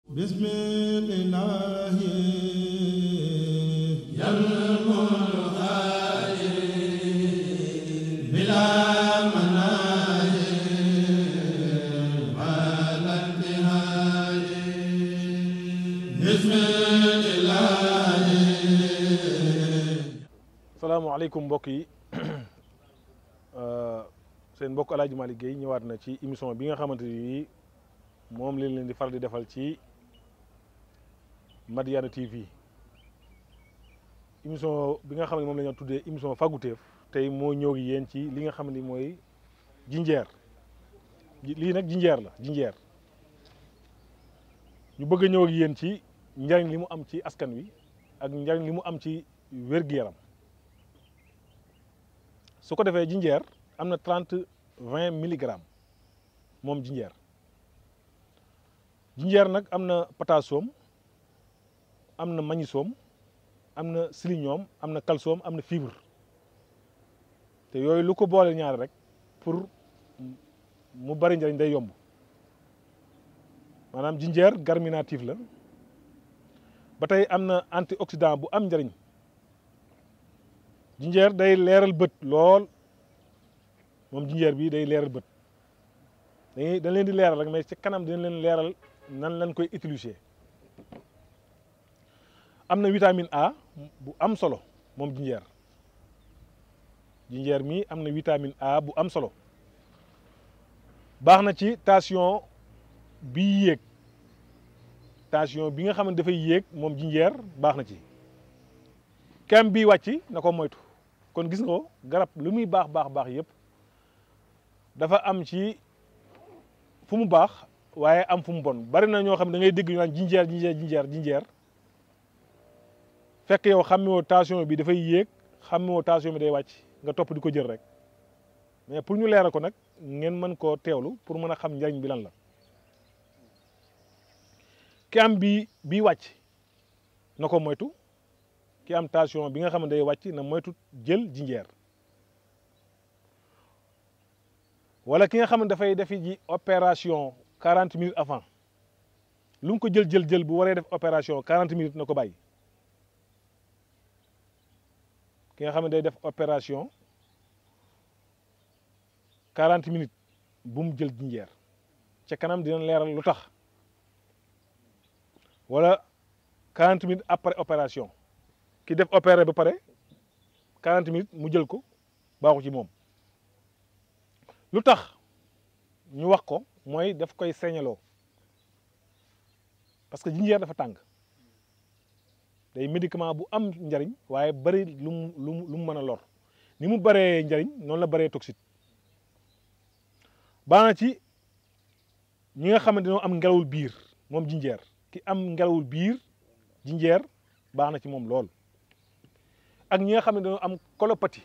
bismillahi salaamaaleykum mbokk yi seen mbokk El Hadj Malick Guèye ñëwaat na ci émission bi nga xamante ni moom leen di faral di defal ci Madiyana TV émission bi nga xam ne moom la ñu tuddee émission fàgguteef tey moo ñëw ak yéen ci li nga xam ne mooy jinjeer lii nag jinjeer la jinjeer ñu bëgg a ñëw ak yéen ci njariñ li mu am ci askan wi ak njariñ li mu am ci wér-gu-yaram. su ko defee jinjeer am na 20 milligrammes moom jinjeer nag am na potassium am na magnésium am na sélénium am na calcium am na fibre te yooyu lu ko boole ñaari rek pour mu bari njëriñ day yomb maanaam jinjeer carminatif la ba tey am na antioxydant bu am njëriñ. jinjeer day leeral bët lool moom jinjeer bi day leeral bët dañ leen di leeral rek mais ci kanam dinañ leen leeral nan lañ koy utiliser. am na vitamine A bu am solo moom jinjeer mi am na vitamine A bu am solo baax na ci tension bi yéeg tension bi nga xam ne dafay yéeg moom jinjeer baax na ci kem bi wàcc na ko moytu. kon gis nga ko garab lu muy baax yëpp dafa am ci fu mu baax waaye am fu mu bon bari na ñoo xam ne da ngay dégg ñu naan jinjeer fekk yow xamewoo tension bi dafay yéeg xamewoo tension bi day wàcc nga topp di ko jël rek mais pour ñu leeral ko nag ngeen mën koo teewlu pour mën a xam njariñ bi lan la. ki am bi wàcc na ko moytu. ki am tension bi nga xam ne day wàcc na moytu jël jinjeer wala ki nga xam ne dafay defi ji opération 40 minutes avant lu mu ko jël bu waree def opération 40 minutes na ko bàyyi ki nga xam ne day def opération 40 minutes bu mu jël jinjeer ca kanam dina leeral lu tax wala 40 minutes après opération. ki def opéré ba pare 40 minutes mu jël ko baaxu ci moom lu tax ñu wax ko mooy daf koy seeñaloo parce que jinjeer dafa tàng day médicament bu am njariñ waaye bari lu mu mën a lor ni mu baree njariñ noonu la baree toxique baax na ci ñi nga xam ne dañoo am ngelawul biir moom jinjeer ki am ngelawul biir jinjeer baax na ci moom lool. ak ñi nga xam ne dañoo am colopathie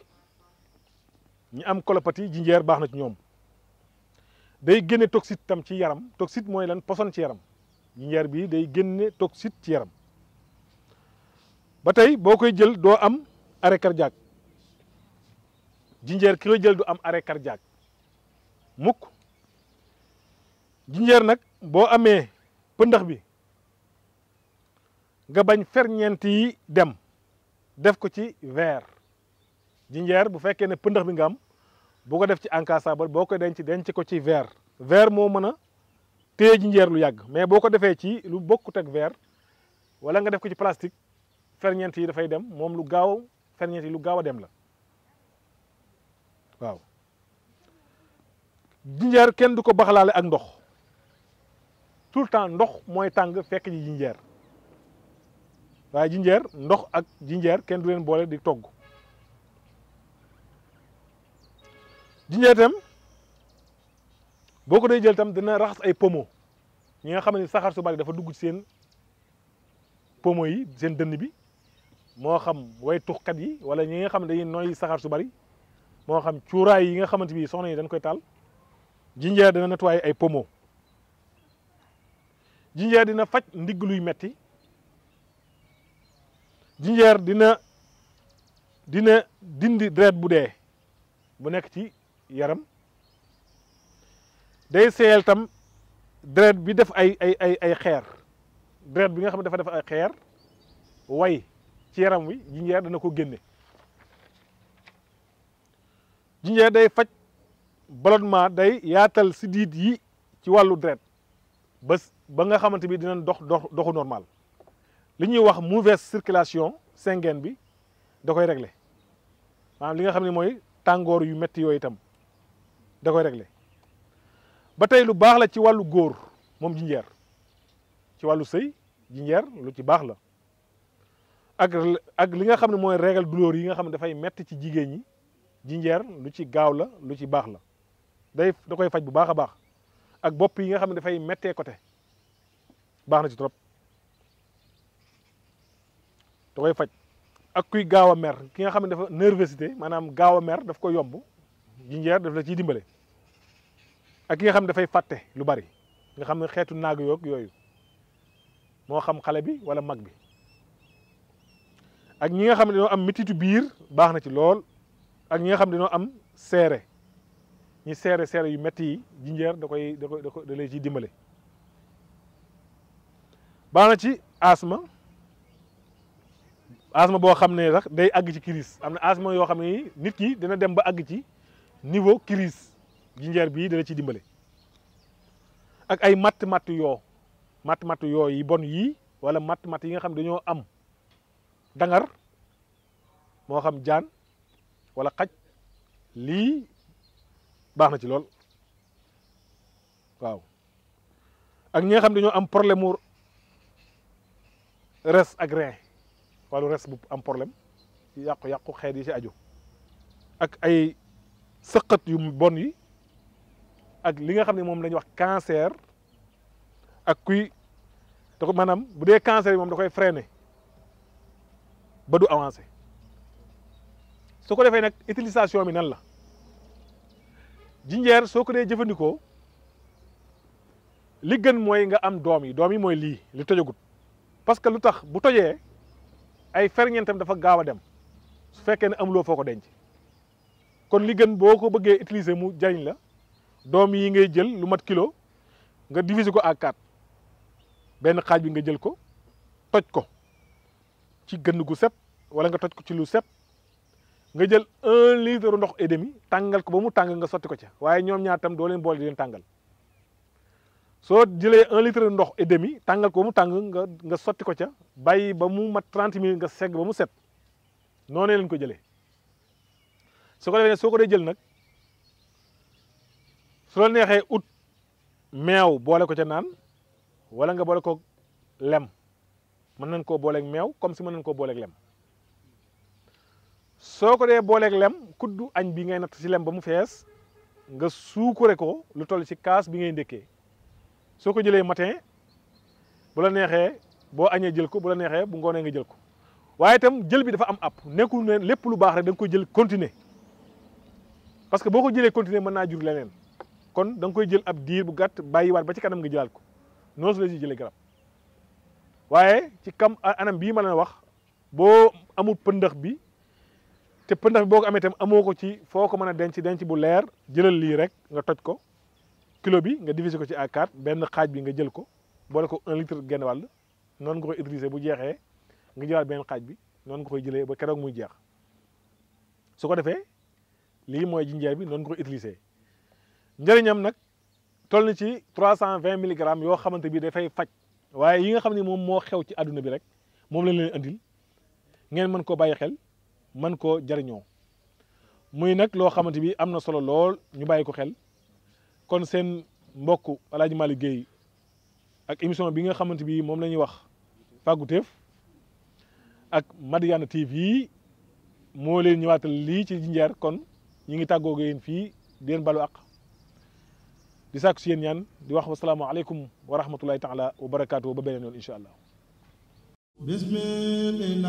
ñi am colopathie jinjeer baax na ci ñoom day génne toxite tam ci yaram toxite mooy lan poson ci yaram jinjeer bi day génne toxite ci yaram ba tey boo koy jël doo am arrêt cardiaque jinjeer ki koy jël du am arrêt cardiaque mukk jinjeer nag boo amee pëndax bi nga bañ ferñeent yi dem def ko ci verre jinjeer bu fekkee ne pëndax bi nga am bu ko def ci encassable boo ko denc ko ci verre moo mën a téye jinjeer lu yàgg mais boo ko defee ci lu bokkut ak verre wala nga def ko ci plastique ferñeent yi dafay dem moom lu gaaw ferñeent yi lu gaaw a dem la waaw. jinjeer kenn du ko baxalaale ak ndox tout le temps ndox mooy tàng fekk ji jinjeer waaye jinjeer ndox ak jinjeer kenn du leen boole di togg jinjeer tam boo ko dee jël tam dina raxas ay poumon ñi nga xam ne saxaar su bari dafa dugg ci seen poumon yi seen dënn bi moo xam way tuxkat yi wala ñi nga xam ne dañuy noyyi saxaar su bari moo xam cuuraay yi nga xamante bi soxna yi dañ koy taal jinjeer dina nettoyer ay poumon jinjeer dina faj ndigg luy metti jinjeer dina dindi deret bu dee bu nekk ci yaram day seeyal tam deret bi def ay xeer deret bi nga xam ne dafa def ay xeer way ci yaram wi jinjeer dana ko génne. jinjeer day faj ballonnement, day yaatal siddiit yi ci wàllu deret ba nga xamante bi dinañ doxu normal. li ñuy wax mauvaise circulation sanguine bi da koy régler maanaam li nga xam ne mooy tàngoor yu metti yooyu itam da koy régler. ba tey lu baax la ci wàllu góor moom jinjeer, ci wàllu sëy jinjeer lu ci baax la. ak li nga xam ne mooy règle douleur yi nga xam ne dafay metti ci jigéen ñi jinjeer lu ci gaaw la, lu ci baax la, da koy faj bu baax a baax. ak bopp yi nga xam ne dafay mettee côté baax na ci trop, da koy faj. ak kuy gaaw a mer, ki nga xam ne dafa nervosité maanaam gaaw a mer daf ko yomb, jinjeer daf la ciy dimbale. ak ki nga xam ne dafay fàtte lu bari, nga xam ne xeetu naag yooyu moo xam xale bi wala mag bi. ak ñi nga xam ne dañoo am metitu biir baax na ci lool. ak ñi nga xam ne dañoo am seere, ñi seere yu metti yi jinjeer da lay ciy dimbale. baax na ci asma boo xam ne sax day àgg ci crise. am na asma yoo xam ne nit ki dina dem ba àgg ci niveau crise, jinjeer bii da la ciy dimbale. ak ay matt yoo yi bon yii wala matt yi nga xam ne dañoo am dangar, moo xam jaan wala xaj, lii baax na ci lool waaw. ak ñi nga xam ne dañoo am problème mu res ak rein, wàllu res bu am problème yàqu xeet yi ci aju. ak ay sëqat yu bon yi, ak li nga xam ne moom la ñuy wax cancer. ak kuy da ko maanaam bu dee cancer yi moom da koy freiner ba du avancer. su ko defee nag utilisation bi nan la, jinjeer soo ko dee jëfandikoo li gën mooy nga am doom yi mooy li tojagut. parce que lu tax bu tojee ay ferñeentam dafa gaaw a dem su fekkee ne amuloo foo ko denc. kon li gën boo ko bëggee utiliser mu jariñ la, doom yi ngay jël lu mat kilo nga diviser ko à 4, benn xaaj bi nga jël ko toj ko ci gënn gu set wala nga toj ko ci lu set, nga jël 1 litre ndox et demi tàngal ko ba mu tàng nga sotti ko ca. waaye ñoom ñaar tam doo leen boole di leen tàngal. soo jëlee 1 litre ndox et demi tàngal ko ba mu tàng nga sotti ko ca, bàyyi ba mu mat 30 minutes nga segg ba mu set, noonee leen ko jëlee. su ko defee soo ko dee jël nag su la neexee ut meew boole ko ca naan, wala nga boole ko lem. mën nañ koo booleeg meew comme si mën nañ koo booleeg lem. soo ko dee booleeg lem, kuddu añ bi ngay natt ci lem ba mu fees nga suukure ko lu toll ci kaas bi ngay ndékkee. soo ko jëlee matin bu la neexee boo añee jël ko, bu la neexee bu ngoonee nga jël ko. waaye itam jël bi dafa am app, nekkul ne lépp lu baax rek da nga koy jël continuer, parce que boo ko jëlee continuer mën naa jur leneen. kon da nga koy jël ab diir bu gàtt bàyyiwaat ba ci kanam nga jëlaat ko, noonu su la ci jëlee garab. waaye ci anam bii ma leen wax, boo amul pëndax bi te pëndax bi boo ko amee itam amoo ko ci foo ko mën a denc bu leer, jëlal lii rek nga toj ko, kilo bi nga diviser ko ci à 4, benn xaaj bi nga jël ko boole ko 1 litre genn wàll, noonu nga koy utiliser. bu jeexee nga jëlaat benn xaaj bi, noonu nga koy jëlee ba keroog muy jeex. su ko defee lii mooy jinjeer bi, noonu nga koy utiliser. njëriñam nag toll na ci 320 milligrammes yoo xamante bi dafay faj. waaye yi nga xam ne moom moo xew ci àdduna bi rek moom lañ leen andil, ngeen mën koo bàyyi xel, mën koo jariñoo. muy nag loo xamante bi am na solo lool, ñu bàyyi ko xel. kon seen mbokk El Hadj Malick Guèye ak émission bi nga xamante bi moom la ñuy wax Fàgguteef ak Madiyana TV moo leen ñëwaatal lii ci jinjeer. kon ñi ngi tàggoo yéen fii di leen balu àq, di sàkku si yéen ñaan, di wax wasalaamu aleykum wa rahmatullahi taala wa barakaatu ba beneen yoon incha allah. bismillahi